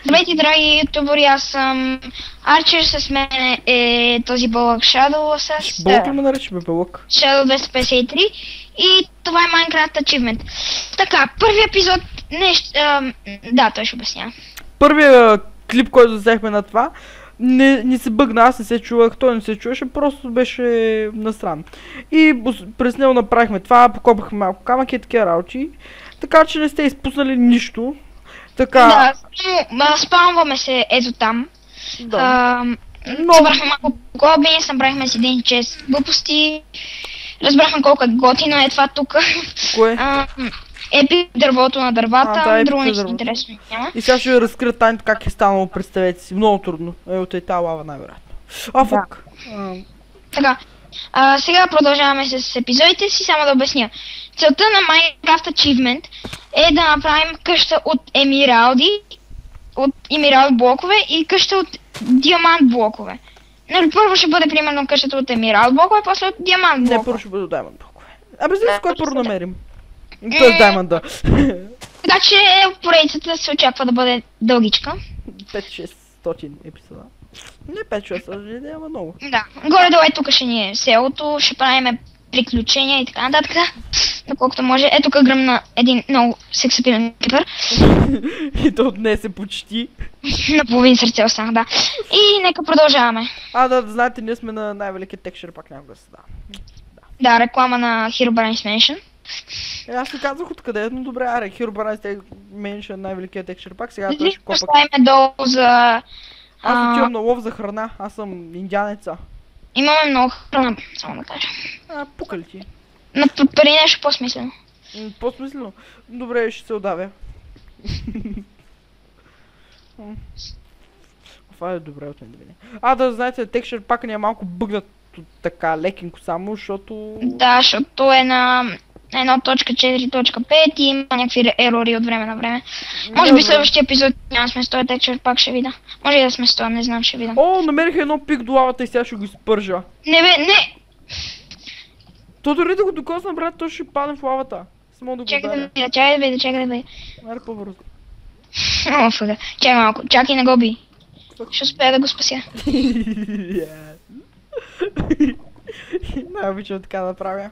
Здравейте, драги ютубъри, аз съм Арчер, с мен е този бълък Shadow с Бълък ли ме нарича, бе, бълък? Shadow 253 и това е Minecraft Achievement. Така, първи епизод, да, той ще обясня. Първият клип, който взехме на това, не се бъгна, аз не се чувах, той не се чуваше, просто беше насран. И през него направихме това, покопахме малко камък и такива работи, така че не сте изпуснали нищо. Така... Да, спамваме се ето там. Да. Събрахме малко глоби, събрахме си един чест глупости, разбрахме колко е готино е това тук. Кое? Епик дървото на дървата, друго нещо дървото. интересно няма. И сега ще ви разкрия тайното как е станало, представете си, много трудно. От тази лава най-вероятно. Фак! Така, сега продължаваме с епизодите си, само да обясня. Целта на Minecraft Achievement е да направим къща от емералд блокове и къща от диамант блокове. Нали, първо ще бъде примерно къщата от емералд блокове, после от диамант блокове. Не, първо ще бъде от diamond блокове. Абе, за кой първо намерим? Тоест diamond, Така че поредицата се очаква да бъде дългичка. 5-600 епизода. Не 5-600, няма много. Да, горе-долу тук ще ни е селото, ще правим приключения и така нататък. Доколкото може. Ето тук гръмна един много сексапилен крипър. И то днес е почти. Наполовин сърце останах, да. И нека продължаваме. Да, знаете, ние сме на най-великия текстчер пак някога се Да, реклама на Herobrine Mansion. Аз ви казах откъде, но добре, Herobrine Mansion най-великия текстчер пак, сега той ще копа. Поставим долу за... Аз отивам на лов за храна, аз съм индианеца. Имаме много храна, само да кажа. Пука ли ти? Пари нещо по-смислено. По-смислено? Добре, ще се удавя. Това е добре от мен да види. Да, знаете, текстчер пак ни е малко бъгнат така лекенко само, защото... Да, защото е на 1.4.5 и има някакви ерори от време на време. Може би следващия епизод няма сме 100 текстчер, пак ще видя. Може и да сме 100, не знам, ще видя. Намерих едно пик до лавата и сега ще го изпържа. Не бе, не! То дори да го докосна, брат, той ще падне в лавата. Само да го ударя. Чакай да видя. Аре по-бързо. Фуга. Чакай малко, чакай не го би. Ще успея да го спася. Най-обичам така да направя.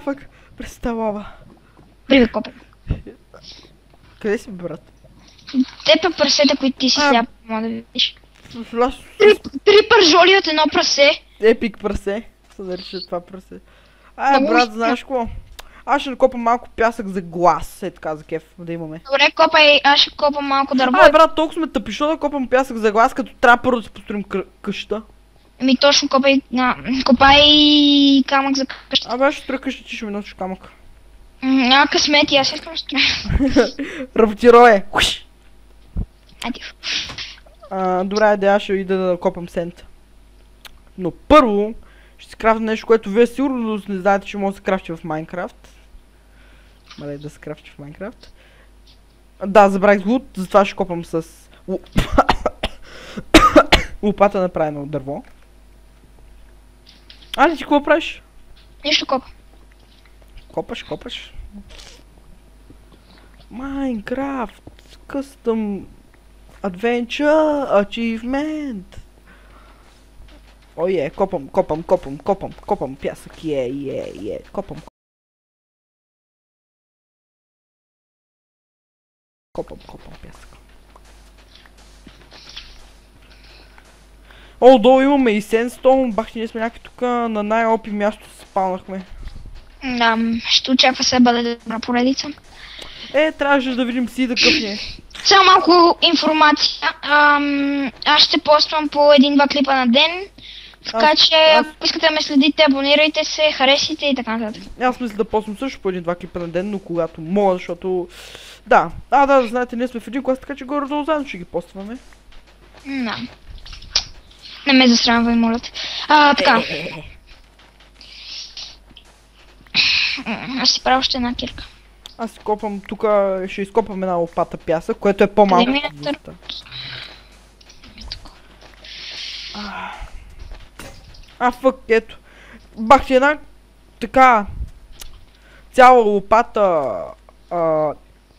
Фък! През тази лава. Привет, копе. Къде си, брат? Те па прасета, които ти си сляп, мога да видиш. Три пържоли от едно прасе. Епик прасе. Се нарича това прасе. Брат, знаеш какво? Аз ще накопам малко пясък за глас, така за кеф, да имаме. Добре, копай, аз ще копам малко дърво. Брат, толкова сме тъпи, що да копам пясък за глас, като трябва първо да си построим къщата. Точно копай камък за къщата. Аз ще строя къщата, ти ще ми носиш камък. Късмети, аз искам да строя. Работирое! Айде. Добре, аз ще ида да копам сент. Но първо ще си крафта нещо, което вие сигурно не знаете, че може да се крафти в Майнкрафт. Да се крафти в Майнкрафт. Да, забравих лут, затова ще копам с лопата направена от дърво. Ти какво правиш? Нищо копа. Копаш. Майнкрафт Custom Adventure Achievement. Копам пясък, копам пясък. Долу имаме и сенстон, бахти, ние сме някакви тук на най-опи място се спалнахме. Да, ще очаква се да бъде добра поредица. Трябваше да видим си такъв ни е. Само малко информация. Аз ще поствам по 1-2 клипа на ден. Така че, ако искате да ме следите, абонирайте се, харесайте и така нататък. Аз мисля да поствам също по 1-2 клипа на ден, но когато мога, защото... Да, знаете, ние сме в един клас, така че горе-долу заедно ще ги постваме. Да. Не ме засрамвай, моля те. Така. Аз си правя още една кирка. Аз си копам, тук ще изкопам една лопата пясък, което е по-малко. Фък, ето. Бах ти една така цяла лопата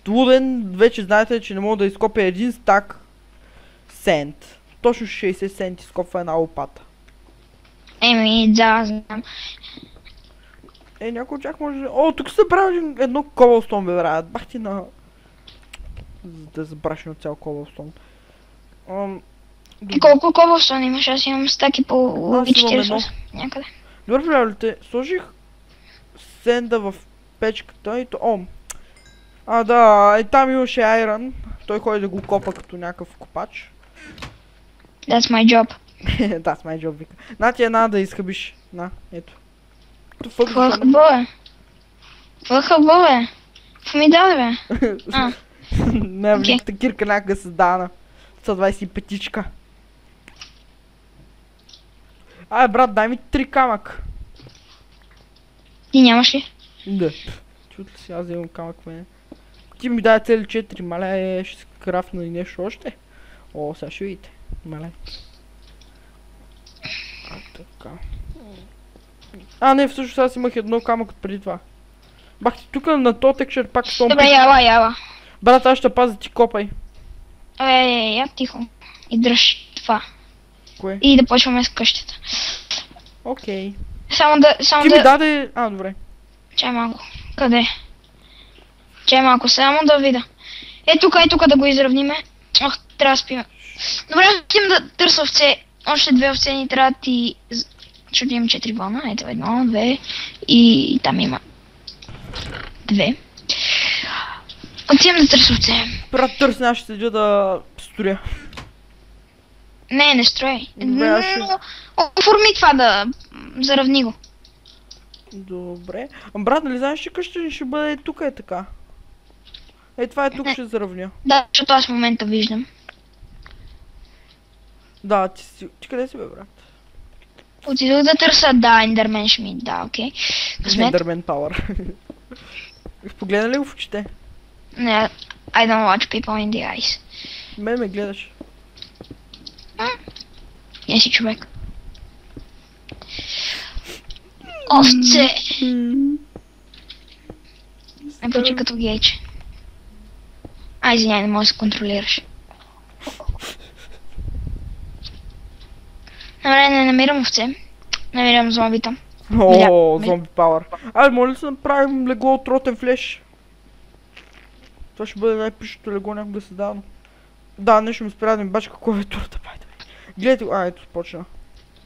луден, вече знаете, че не мога да изкопя един стак сент. Точно 60 центи изкопва една лопата. Еми, да, знам. Някой чак може... О, тук се прави едно кобълстон, бе, брат. Бах ти на... Да забраш на цял кобълстон. И колко кобълстон имаш? Аз имам стаки по лови Аз имам 48 някъде. Добре, приятелите, сложих сенда в печката и то... О! Да, там имаше айрон. Той ходи да го копа като някакъв копач. That's my job. That's my job, вика. На ти една да изхъбиш. На, ето. Това е хубаво, бе. Това е хубаво, бе. Какво ми даде, бе? Не, великата кирка някакъв създана. 125-тичка. Брат, дай ми 3 камък. Ти нямаш ли? Да. Чут ли си, аз имам камък в мене. Ти ми дай цели 4, мале, ще се крафна и нещо още. О, сега ще видите. Мале. Така. Не, всъщност аз имах едно камък преди това. Бах ти тук на то текшер пак с Добре, яла. Брат, аз ще пазя, ти копай. Я тихо. И дръж това. Кое? И да почваме с къщата. Окей. Само да... Ти ми даде... добре. Чай малко. Къде? Чай малко, само да видя. Тук да го изравниме. Ох, трябва да спим. Добре, отидем да търся овце. Още 2 овце ни трябват и... Защото имам 4 вълна. Ето 1, 2 и там има 2. Отидем да търся овце. Брат, търси, аз ще седя да строя. Не строй. Оформи това да заравни го. Добре. Брат, нали знаеш, че къща ни ще бъде тук е така? Това е тук, ще заравня. Да, защото аз в момента виждам. Да, ти къде си, бе, брат? Отидох да търся, Ендермен ще ми, окей. Ендермен пауър. Погледна ли го в очите? Не, I don't watch people in the eyes. Ме гледаш. Я си човек. Овце! Не почи като гейче. Извиняй, не можеш да се контролираш. Добре, не намирам овце. Намирам зомбита. Зомби пауър. Моля да се направим легло от ротен флеш. Това ще бъде най-пишното легло някога създадено. Да, нещо ми спря да ми бачка клавиатурата, байде. Гледайте го, ето почна.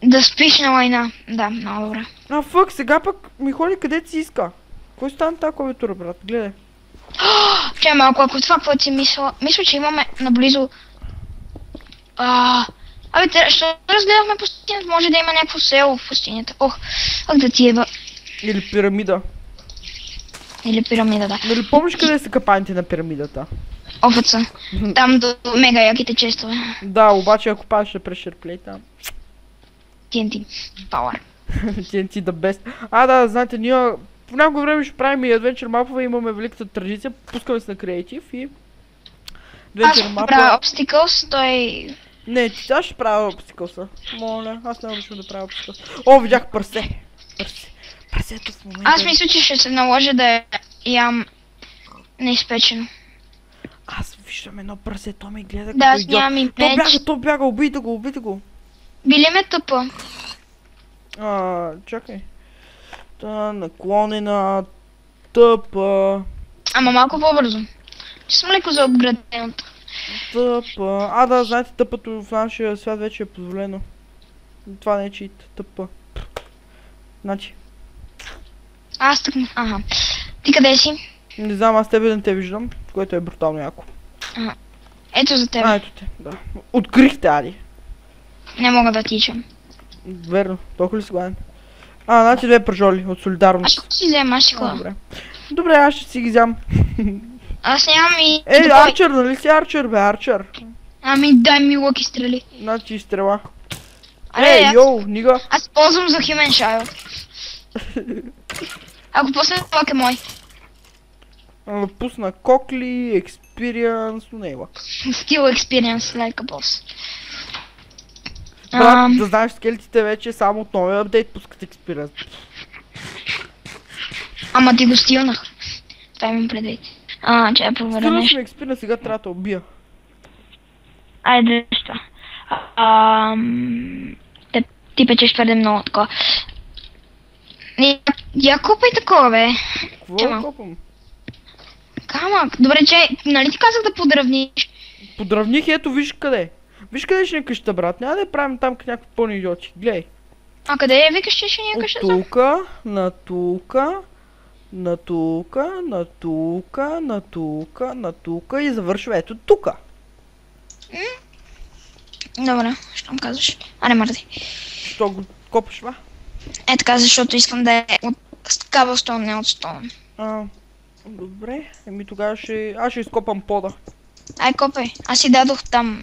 Да спиш на лайна. Да, много добре. Фък, сега пък ми ходи къде си иска. Кой стана тази клавиатура, брат? Гледай. Чай малко, ако това какво си мисля, че имаме наблизо... ще разгледахме пустинята, може да има някакво село в пустинята. Да ти еба. Или пирамида. Или пирамида, да. Нали помниш къде са капаните на пирамидата? Офъца. Там до мега яките честове. Да, обаче ако падаш да прешерплей там. TNT Power. TNT the best. Да, знаете, ние по някое време ще правим и адвенчър мапове, имаме великата традиция, пускаме се на креатив и... Аз ще правя обстикълс, той... Не, аз ще правя обстикълса. Моля, аз не обичам да правя обстикълс. Видях парсе. Парсето в момента... Аз мисля, че ще се наложи да ям неизпечено. Аз виждам едно парсе, то ме гледа като идиот. Да, аз нямам и меч. То бяга, убийте го. Били ме тъпа. Чакай. Наклонена, тъпа. Ама малко по-бързо. Че съм леко заобградената. Тъпа. Да, знаете, тъпато в нашия свят вече е позволено. Това не е чит. Тъпа. Значи. Аз тъкнах. Ти къде си? Не знам, аз тебе не те виждам, което е брутално яко. Ето за тебе. Ето те, да. Открихте, Ади. Не мога да тичам. Верно, толкова ли си гладен? Значи 2 пържоли от солидарност. Аз ще си взема, аз ще ходя. Добре, аз ще си ги взям. Аз нямам и... Арчер, нали си Арчер, бе, Арчер? Дай ми лъки стрели. Значи стрела. Нига. Аз ползвам за Human Shield. Ако после лък е мой. Пусна Кокли, Experience, но не е лък. Skill Experience, like a boss. Брат, да знаеш, скелетите вече само от новия апдейт пускат Experience. Ама ти го стилнах. Това имам предвид. Че я проверя Скръл нещо. си ме експирна, сега трябва да те убия. Айде, що? Ти печеш твърде много такова. Я купай такова, бе. Какво Чема. копам? Камък. Добре, че, нали ти казах да подравниш? Подравних, ето виж къде. Виж къде ще ни къща, брат. Няма да я правим там като някакви пълни идиоти. Глей. А къде я викаш, че ще ни я От къща? тука, на тука, на тука, на тука, на тука, на тука и завършва ето тука. Добре, щом казваш. Не мърди. Що го копаш, ва? Е така, защото искам да е от кабелстон, не от стон. Добре, тогава аз ще изкопам пода. Ай, копай. Аз си дадох там.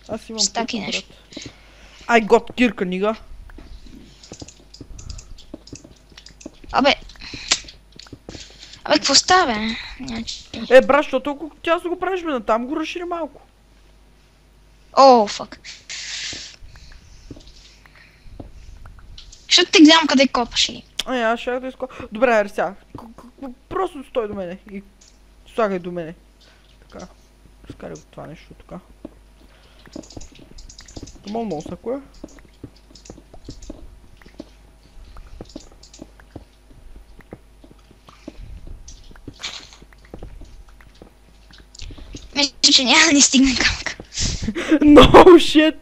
Аз имам Стаки кирка, нещо. брат. I got кирка, нига. Абе, какво става, бе? Брат, защото ако тясно го правиш, бе, на там го разшири малко. О, фак. Защото ти гледам къде копаш и... Аз ще да изкопам. Добре, аре сега. Просто стой до мене и слагай до мене. Така. Скарай го това нещо така. Мол носа, ако е. Мисля, че няма да ни стигне камък. No shit!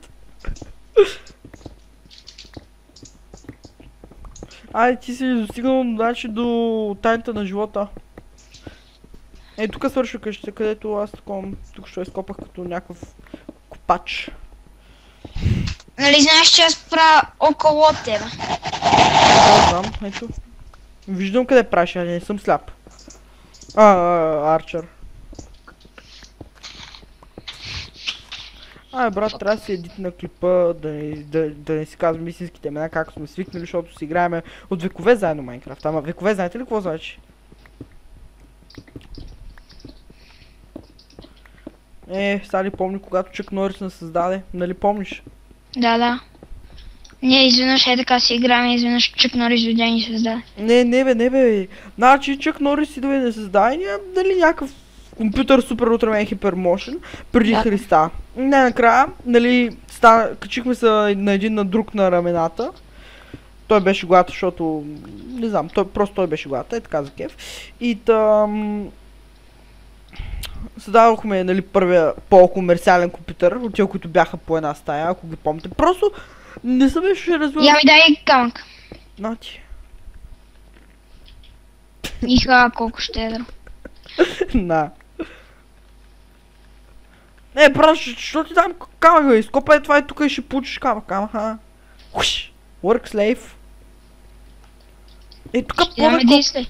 Ти си достигнал, значи, до тайната на живота. Тук свършва къщата, където аз тук ще изкопах като някакъв копач. Нали знаеш, че аз правя около тебе? Да, знам, ето. Виждам къде правиш, не съм сляп. Арчер. Брат, трябва да си едит на клипа, да не си казвам истинските имена, както сме свикнали, защото си играем от векове заедно Майнкрафт. Ама векове, знаете ли какво значи? Сега ли помни, когато Чък Норис не създаде? Нали помниш? Да. Ние изведнъж така си играем и изведнъж Чък Норис дойде и ни създаде. Не бе. Значи Чък Норис идва и не създаде, дали някакъв компютър супер ултрамен хипермощен преди Христа. Накрая, нали, качихме се на един на друг на рамената. Той беше глад, защото, не знам, той беше глад, така за кеф. И създадохме, нали, първия по-комерциален компютър, от тия, които бяха по една стая, ако ги помните. Просто не съм беше разбирал. Я ми дай камък. Нати. Иха, колко щедро. На. Брат, що ти дам камък, бе? Изкопай това и тук и ще получиш камък, Уш! Work slave. Тук ще дам един слейв.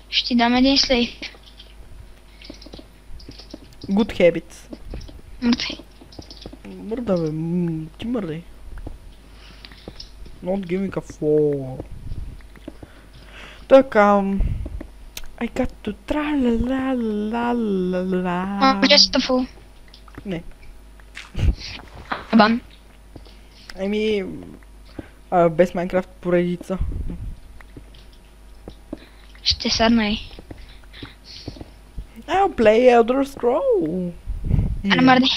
Ще ти дам един слейв. Good habits. Мърдай. Мърда, бе, ти мърдай. Not giving a floor. Така. I got to tra-la-la-la-la-la-la. Just a fool. Не. Бан. Без Майнкрафт поредица. Ще седна и. I'll play Elder Scroll. Не мърди.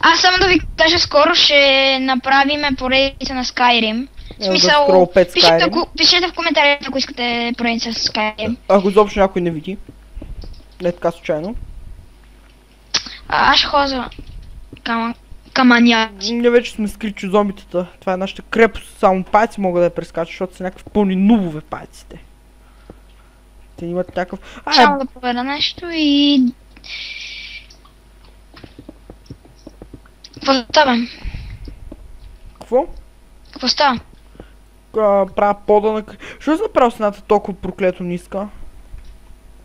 Аз само да ви кажа, скоро ще направиме поредица на Skyrim. В смисъл, Scroll 5 Skyrim. Пишете в коментарите, ако искате поредица с Skyrim. Ако изобщо някой не види. Не така случайно. Аз ще ходя каманяци. Ние вече сме скричи зомбитата. Това е нашата крепост. Само пайци мога да я прескача, защото са някакви пълни нубове пайците. Те имат някакъв... Само да проверя нещо и... Какво става? Какво? Какво става? Правя пода на... Що си направил стената толкова проклето ниска?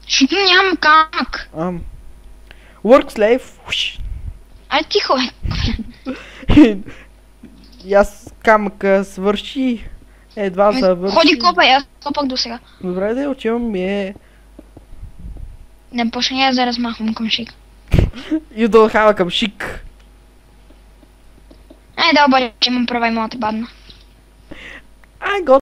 Защото нямам камък. Work slave. Уш. Ай тихо, бе. И аз камъка свърши. Едва завърши. Ходи копай, аз копах до сега. Добре, да отивам Не почна аз да размахвам към шик. И да отхава към шик. Ай да, обаче имам права и мога да падна. I got